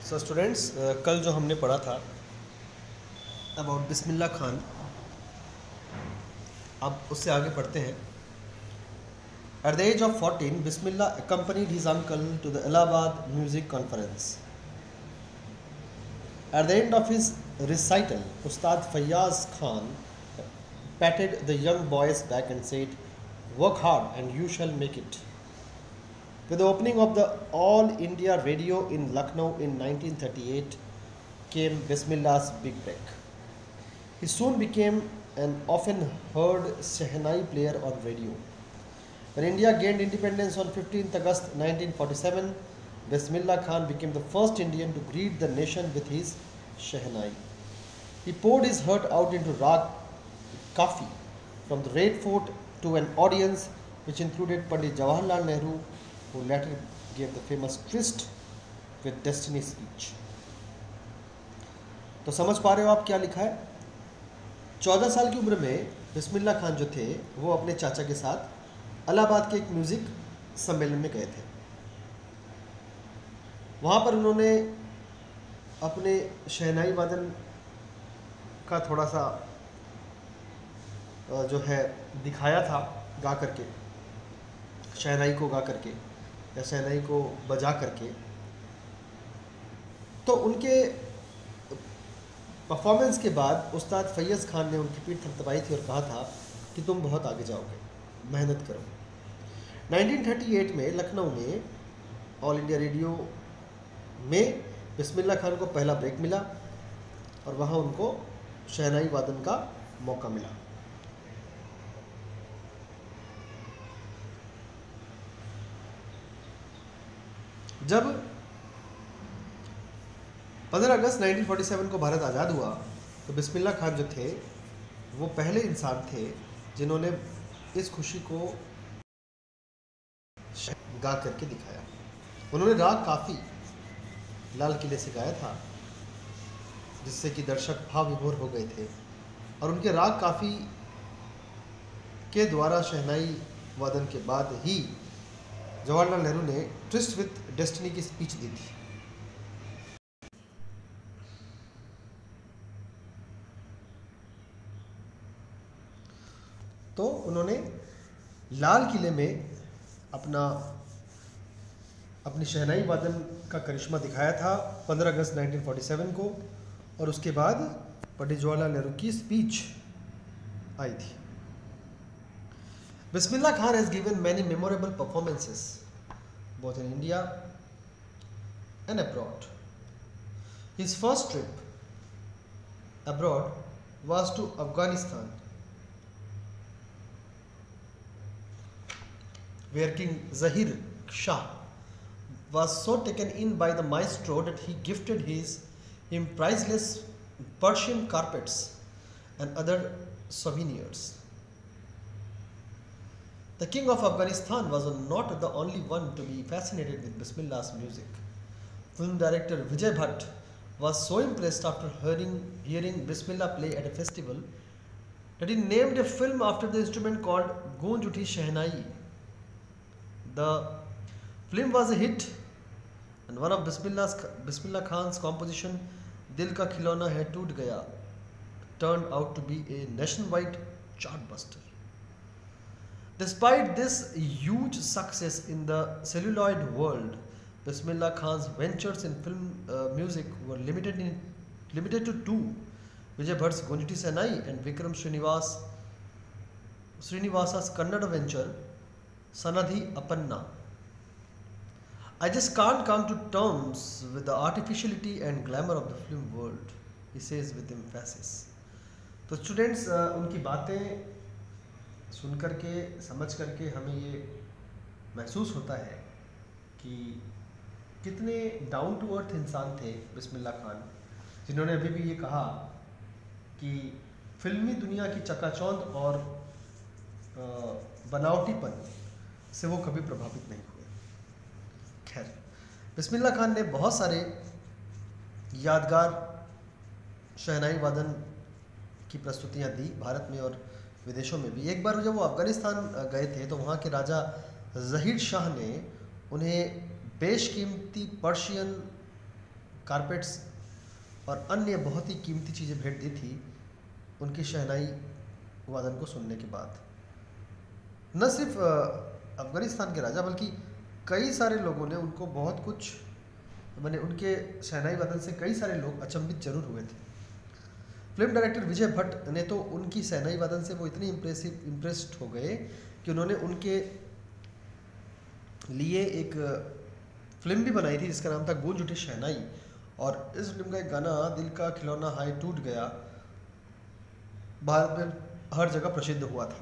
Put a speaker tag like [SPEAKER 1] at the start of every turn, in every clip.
[SPEAKER 1] So students, कल जो हमने पढ़ा था अबाउट बिस्मिल्लाह खान, अब उससे आगे पढ़ते हैं। At the age of 14, Bismillah accompanied his uncle to the Allahabad music conference. At the end of his recital, Ustad Fayyaz Khan patted the young boy's back and said, "Work hard and you shall make it." With the opening of the All India Radio in Lucknow in 1938 came Bismillah's big break. He soon became an often heard Shehnai player on radio. When India gained independence on 15th August 1947, Bismillah Khan became the first Indian to greet the nation with his Shehnai. He poured his heart out into Rag Kafi from the Red Fort to an audience which included Pandit Jawaharlal Nehru, who later gave the famous Tryst with Destiny speech. तो समझ पा रहे हो आप क्या लिखा है? 14 साल की उम्र में बिस्मिल्लाह खान जो थे वो अपने चाचा के साथ इलाहाबाद के एक म्यूज़िक सम्मेलन में गए थे। वहाँ पर उन्होंने अपने शहनाई वादन का थोड़ा सा जो है दिखाया था, गा करके, शहनाई को गा करके या शहनाई को बजा करके। तो उनके परफॉर्मेंस के बाद उस्ताद फैयज़ खान ने उनकी पीठ थपथपाई थी और कहा था कि तुम बहुत आगे जाओगे, मेहनत करो। 1938 में लखनऊ में ऑल इंडिया रेडियो में बिस्मिल्लाह खान को पहला ब्रेक मिला और वहाँ उनको शहनाई वादन का मौका मिला। जब 15 अगस्त 1947 को भारत आज़ाद हुआ तो बिस्मिल्लाह खान जो थे वो पहले इंसान थे जिन्होंने इस खुशी को गा करके दिखाया। उन्होंने राग काफ़ी लाल किले से गाया था, जिससे कि दर्शक भाव विभोर हो गए थे और उनके राग काफ़ी के द्वारा शहनाई वादन के बाद ही जवाहरलाल नेहरू ने ट्रिस्ट विद डेस्टिनी की स्पीच दी थी। तो उन्होंने लाल किले में अपनी शहनाई वादन का करिश्मा दिखाया था 15 अगस्त 1947 को, और उसके बाद पंडित जवाहरलाल नेहरू की स्पीच आई थी। Bismillah Khan has given many memorable performances both in India and abroad. His first trip abroad was to Afghanistan, where King Zahir Shah was so taken in by the maestro that he gifted him priceless Persian carpets and other souvenirs. The king of Afghanistan was not the only one to be fascinated with Bismillah's music. Film director Vijay Bhatt was so impressed after hearing Bismillah play at a festival that he named a film after the instrument called Goonj Uthi Shehnai. The film was a hit, and one of Bismillah Khan's composition, Dil Ka Khilona Hai Toot Gaya, turned out to be a nationwide chartbuster. Despite this huge success in the celluloid world, Bismillah Khan's ventures in film music were limited to two: Vijay Bhatt's Goonj Uthi Shehnai and Vikram Srinivasa's Kannada venture, Sanadhi Apanna. I just can't come to terms with the artificiality and glamour of the film world, he says with emphasis. तो students, उनकी बातें सुन करके, समझ करके हमें ये महसूस होता है कि कितने डाउन टू अर्थ इंसान थे बिस्मिल्लाह खान, जिन्होंने अभी भी ये कहा कि फिल्मी दुनिया की चकाचौंध और बनावटीपन से वो कभी प्रभावित नहीं हुए। खैर, बिस्मिल्लाह खान ने बहुत सारे यादगार शहनाई वादन की प्रस्तुतियाँ दी भारत में और विदेशों में भी। एक बार जब वो अफ़गानिस्तान गए थे तो वहाँ के राजा ज़हीर शाह ने उन्हें बेशकीमती पर्शियन कारपेट्स और अन्य बहुत ही कीमती चीज़ें भेंट दी थी उनकी शहनाई वादन को सुनने के बाद। न सिर्फ अफ़गानिस्तान के राजा बल्कि कई सारे लोगों ने उनको बहुत कुछ, मैंने उनके शहनाई वादन से कई सारे लोग अचंभित जरूर हुए थे। फिल्म डायरेक्टर विजय भट्ट ने तो उनकी शहनाई वादन से वो इतनी इम्प्रेस्ड हो गए कि उन्होंने उनके लिए एक फिल्म भी बनाई थी जिसका नाम था गूंज उठी शहनाई, और इस फिल्म का एक गाना दिल का खिलौना हाय टूट गया भारत में हर जगह प्रसिद्ध हुआ था।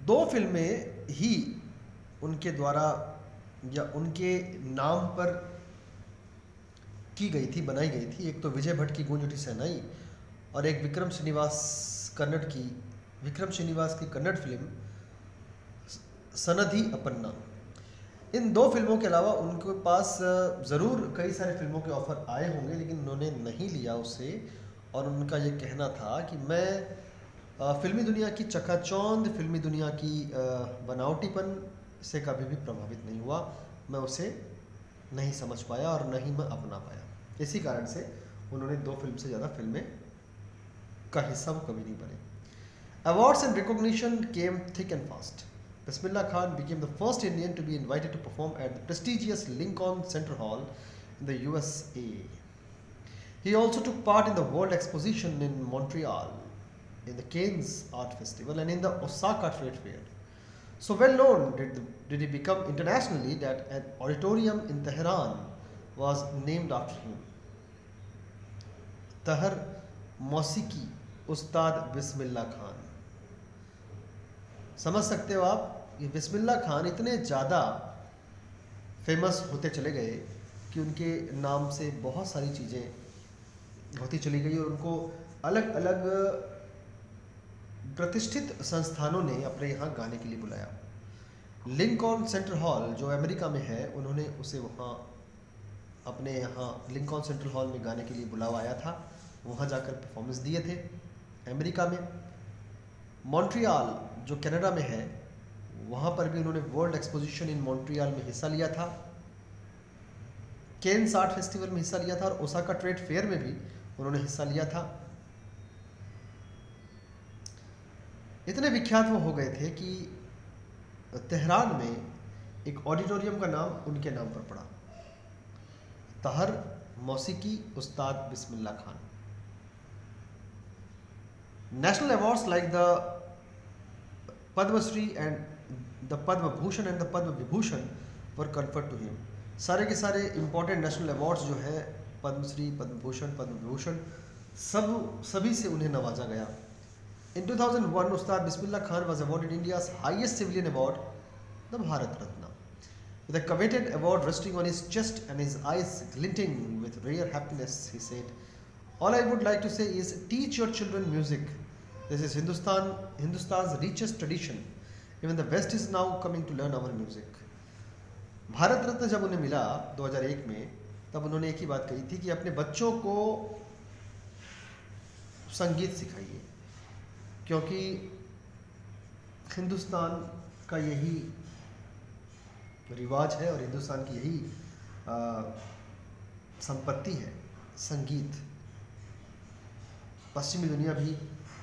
[SPEAKER 1] 2 फिल्में ही उनके द्वारा या उनके नाम पर की गई थी, बनाई गई थी। एक तो विजय भट्ट की गूंज उठी शहनाई और एक विक्रम श्रीनिवास की कन्नड़ फिल्म सनधी अपन्ना। इन 2 फिल्मों के अलावा उनके पास ज़रूर कई सारे फिल्मों के ऑफ़र आए होंगे, लेकिन उन्होंने नहीं लिया उसे। और उनका ये कहना था कि मैं फिल्मी दुनिया की चकाचौंध, फिल्मी दुनिया की बनावटीपन से कभी भी प्रभावित नहीं हुआ। मैं उसे नहीं समझ पाया और नहीं मैं अपना पाया। इसी कारण से उन्होंने 2 फिल्म से ज़्यादा फिल्में का हिस्सा वो कभी नहीं बने। Awards and recognition came thick and fast. Bismillah Khan became the first Indian to be invited to perform at the prestigious Lincoln Center Hall in the USA. He also took part in the World Exposition in Montreal, in the Cannes Art Festival, and in the Osaka Trade Fair. So well known did he become internationally that an auditorium in Tehran was named after him. Tahar मौसीकी उस्ताद बिस्मिल्लाह खान। समझ सकते हो आप, ये बिस्मिल्लाह खान इतने ज़्यादा famous होते चले गए कि उनके नाम से बहुत सारी चीज़ें होती चली गई और उनको अलग अलग प्रतिष्ठित संस्थानों ने अपने यहाँ गाने के लिए बुलाया। लिंकॉन सेंट्रल हॉल जो अमेरिका में है, उन्होंने उसे वहाँ अपने यहाँ लिंकॉन सेंट्रल हॉल में गाने के लिए बुलावा आया था। वहाँ जाकर परफॉर्मेंस दिए थे अमेरिका में। मॉन्ट्रियल जो कनाडा में है, वहाँ पर भी उन्होंने वर्ल्ड एक्सपोजिशन इन मॉन्ट्रियल में हिस्सा लिया था, केन्स आर्ट फेस्टिवल में हिस्सा लिया था और ओसाका ट्रेड फेयर में भी उन्होंने हिस्सा लिया था। इतने विख्यात वो हो गए थे कि तेहरान में एक ऑडिटोरियम का नाम उनके नाम पर पड़ा, तहर मौसीकी उस्ताद Bismillah Khan. National awards like the Padma Shri and the Padma Bhushan and the Padma Vibhushan were conferred to him. सारे के सारे important national awards जो है, पद्म श्री, पद्म भूषण, पद्म विभूषण, सभी से उन्हें नवाजा गया। In 2001, Ustad Bismillah Khan was awarded India's highest civilian award, the Bharat Ratna. With a coveted award resting on his chest and his eyes glinting with rare happiness, he said, "All I would like to say is teach your children music. This is Hindustan's richest tradition. Even the West is now coming to learn our music." Bharat Ratna जब उन्हें मिला 2001 में, तब उन्होंने एक ही बात कही थी कि अपने बच्चों को संगीत सिखाइए, क्योंकि हिंदुस्तान का यही रिवाज है और हिंदुस्तान की यही संपत्ति है, संगीत। पश्चिमी दुनिया भी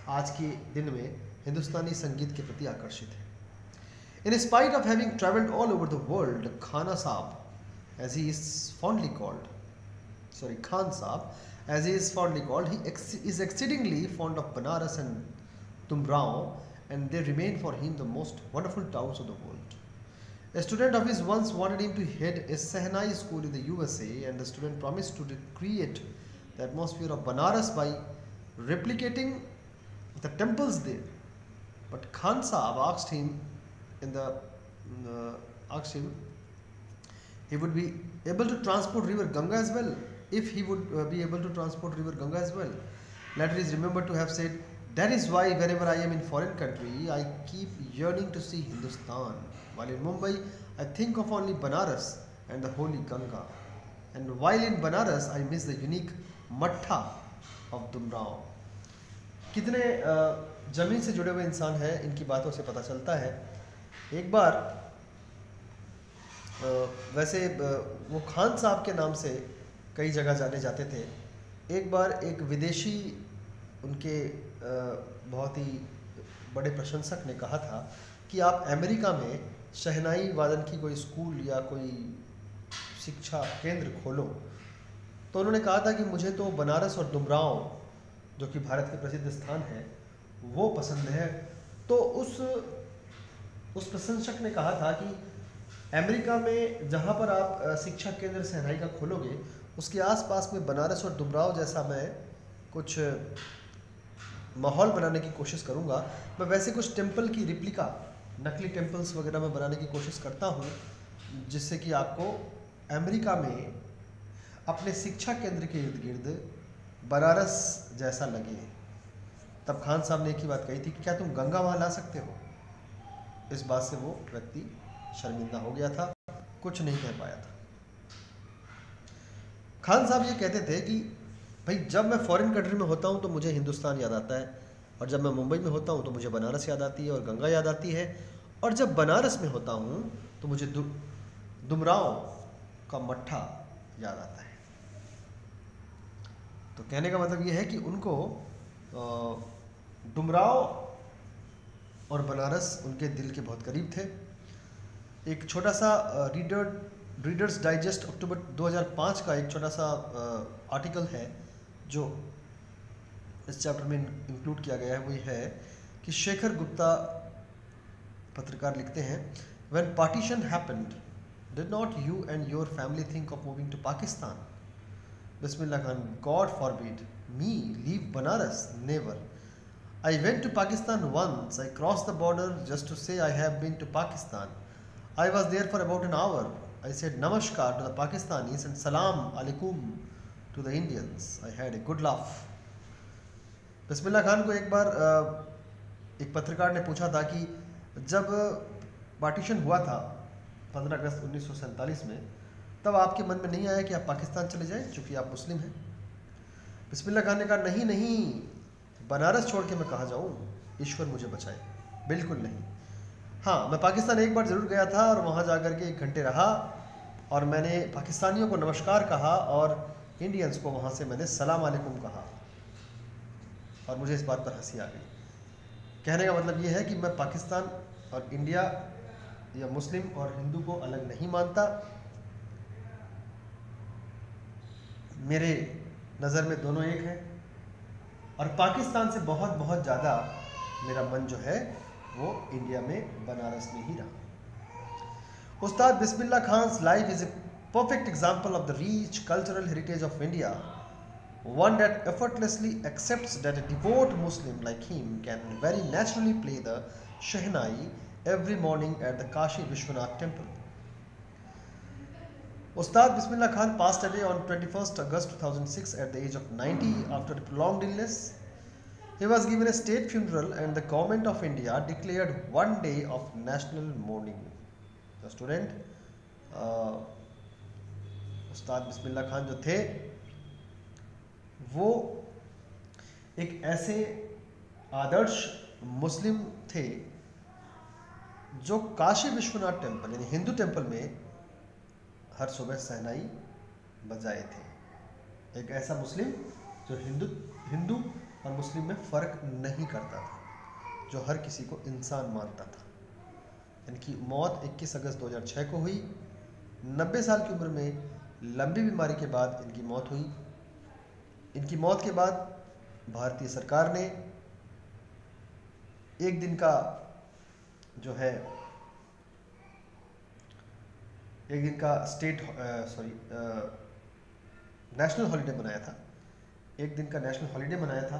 [SPEAKER 1] आज के दिन में हिंदुस्तानी संगीत के प्रति आकर्षित है। In spite of having travelled all over the world, Khan Saab, as he is fondly called, Khan Saab, as he is fondly called, he is exceedingly fond of Banaras and Tumrao, and they remain for him the most wonderful towns of the world. A student of his once wanted him to head a Sehnai school in the USA, and the student promised to recreate the atmosphere of Banaras by replicating the temples there. But Khan Saab asked him he would be able to transport river Ganga as well, if he would be able to transport river Ganga as well. Later he is remembered to have said, "That is why whenever I am in foreign country, I keep yearning to see Hindustan. While in Mumbai, I think of only Banaras and the holy Ganga. And while in Banaras, I miss the unique Mattha of Dumrao." कितने ज़मीन से जुड़े हुए इंसान हैं, इनकी बातों से पता चलता है। एक बार वैसे वो खान साहब के नाम से कई जगह जाने जाते थे। एक बार एक विदेशी उनके बहुत ही बड़े प्रशंसक ने कहा था कि आप अमेरिका में शहनाई वादन की कोई स्कूल या कोई शिक्षा केंद्र खोलो। तो उन्होंने कहा था कि मुझे तो बनारस और डुमरांव, जो कि भारत के प्रसिद्ध स्थान है, वो पसंद है। तो उस प्रशंसक ने कहा था कि अमेरिका में जहाँ पर आप शिक्षा केंद्र शहनाई का खोलोगे, उसके आसपास में बनारस और डुमरांव जैसा मैं कुछ माहौल बनाने की कोशिश करूँगा। मैं वैसे कुछ टेम्पल की रिप्लिका, नकली टेम्पल्स वगैरह मैं बनाने की कोशिश करता हूँ, जिससे कि आपको अमेरिका में अपने शिक्षा केंद्र के इर्द गिर्द बनारस जैसा लगे। तब खान साहब ने एक ही बात कही थी कि क्या तुम गंगा वहाँ ला सकते हो? इस बात से वो व्यक्ति शर्मिंदा हो गया था, कुछ नहीं कह पाया था। खान साहब ये कहते थे कि भाई जब मैं फॉरेन कंट्री में होता हूँ तो मुझे हिंदुस्तान याद आता है, और जब मैं मुंबई में होता हूँ तो मुझे बनारस याद आती है और गंगा याद आती है, और जब बनारस में होता हूँ तो मुझे डुमरांव का मट्ठा याद आता है। तो कहने का मतलब ये है कि उनको डुमरांव और बनारस उनके दिल के बहुत करीब थे। एक छोटा सा रीडर्स डाइजेस्ट अक्टूबर 2005 का एक छोटा सा आर्टिकल है जो इस चैप्टर में इंक्लूड किया गया है। वो ये है कि शेखर गुप्ता पत्रकार लिखते हैं, when partition happened did not you and your family think of moving to Pakistan? Bismillah Khan, God forbid me leave Banaras, never. I went to Pakistan once. I crossed the border just to say I have been to Pakistan. I was there for about an hour. I said namaskar to the Pakistanis and salam alaikum to the Indians. I had a good laugh. Bismillah Khan को एक बार एक पत्रकार ने पूछा था कि जब partition हुआ था 15 अगस्त 1947 में, तब आपके मन में नहीं आया कि आप पाकिस्तान चले जाएं चूँकि आप मुस्लिम हैं? बिस्मिल्लाह खान ने कहा नहीं नहीं, बनारस छोड़ के मैं कहाँ जाऊँ, ईश्वर मुझे बचाए, बिल्कुल नहीं। हाँ, मैं पाकिस्तान एक बार ज़रूर गया था और वहाँ जा कर के 1 घंटे रहा और मैंने पाकिस्तानियों को नमस्कार कहा और इंडियंस को वहाँ से मैंने सलाम अलैकुम कहा और मुझे इस बात पर हंसी आ गई। कहने का मतलब ये है कि मैं पाकिस्तान और इंडिया या मुस्लिम और हिंदू को अलग नहीं मानता। मेरे नज़र में दोनों एक हैं और पाकिस्तान से बहुत बहुत ज़्यादा मेरा मन जो है वो इंडिया में, बनारस में ही रहा। Ustad Bismillah Khan's life is a perfect example of the rich cultural heritage of India, one that effortlessly accepts that a devout Muslim like him can very naturally play the Shehnai every morning at the Kashi Vishwanath temple. Ustad Bismillah Khan passed away on 21st August 2006 at the age of 90 after a prolonged illness. He was given a state funeral and the government of India declared 1 day of national mourning. The student, उस्ताद बिस्मिल्लाह खान जो थे वो एक ऐसे आदर्श मुस्लिम थे जो Kashi Vishwanath temple यानी Hindu temple में हर सुबह सहनाई बजाए थे। एक ऐसा मुस्लिम जो हिंदू और मुस्लिम में फ़र्क नहीं करता था, जो हर किसी को इंसान मानता था। इनकी मौत 21 अगस्त 2006 को हुई। 90 साल की उम्र में लंबी बीमारी के बाद इनकी मौत हुई। इनकी मौत के बाद भारतीय सरकार ने एक दिन का जो है नेशनल हॉलीडे बनाया था। एक दिन का नेशनल हॉलीडे बनाया था।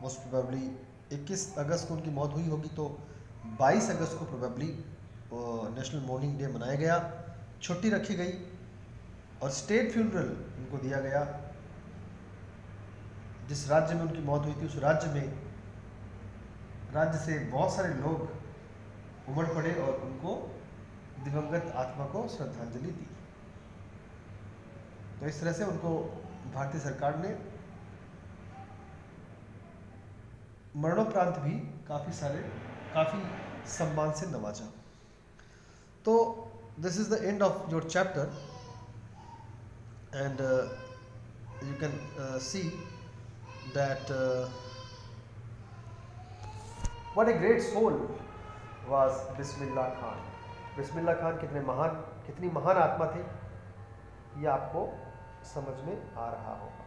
[SPEAKER 1] मोस्ट प्रोबेबली 21 अगस्त को उनकी मौत हुई होगी तो 22 अगस्त को प्रोबेबली नेशनल मॉर्निंग डे मनाया गया, छुट्टी रखी गई और स्टेट फ्यूनरल उनको दिया गया। जिस राज्य में उनकी मौत हुई थी उस राज्य से बहुत सारे लोग उमड़ पड़े और उनको दिवंगत आत्मा को श्रद्धांजलि दी। तो इस तरह से उनको भारतीय सरकार ने मरणोपरांत भी काफ़ी सम्मान से नवाजा। तो this is the end of your chapter, and you can see that what a great soul was Bismillah Khan. Bismillah Khan कितनी महान आत्मा थे, ये आपको समझ में आ रहा होगा.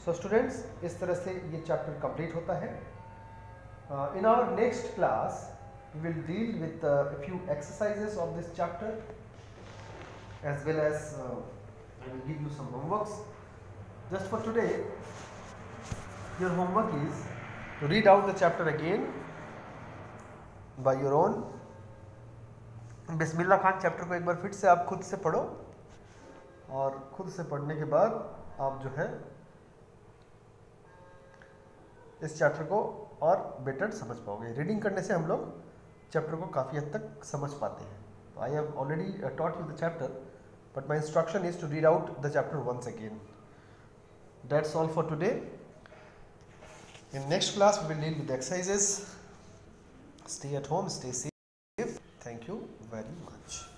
[SPEAKER 1] सो स्टूडेंट्स, इस तरह से ये चैप्टर कंप्लीट होता है. In our next class we will deal with a few exercises of this chapter, as well as I will give you some homeworks. Just for today, your homework is to read out the chapter again by your own. Bismillah Khan chapter को एक बार फिर से आप खुद से पढ़ो, और खुद से पढ़ने के बाद आप जो है इस चैप्टर को और बेटर समझ पाओगे. रीडिंग करने से हम लोग चैप्टर को काफ़ी हद तक समझ पाते हैं. तो I have already taught you the chapter, but my instruction is to read out the chapter once again. That's all for today. In next class we will deal with exercises. Stay at home, stay safe. Thank you very much.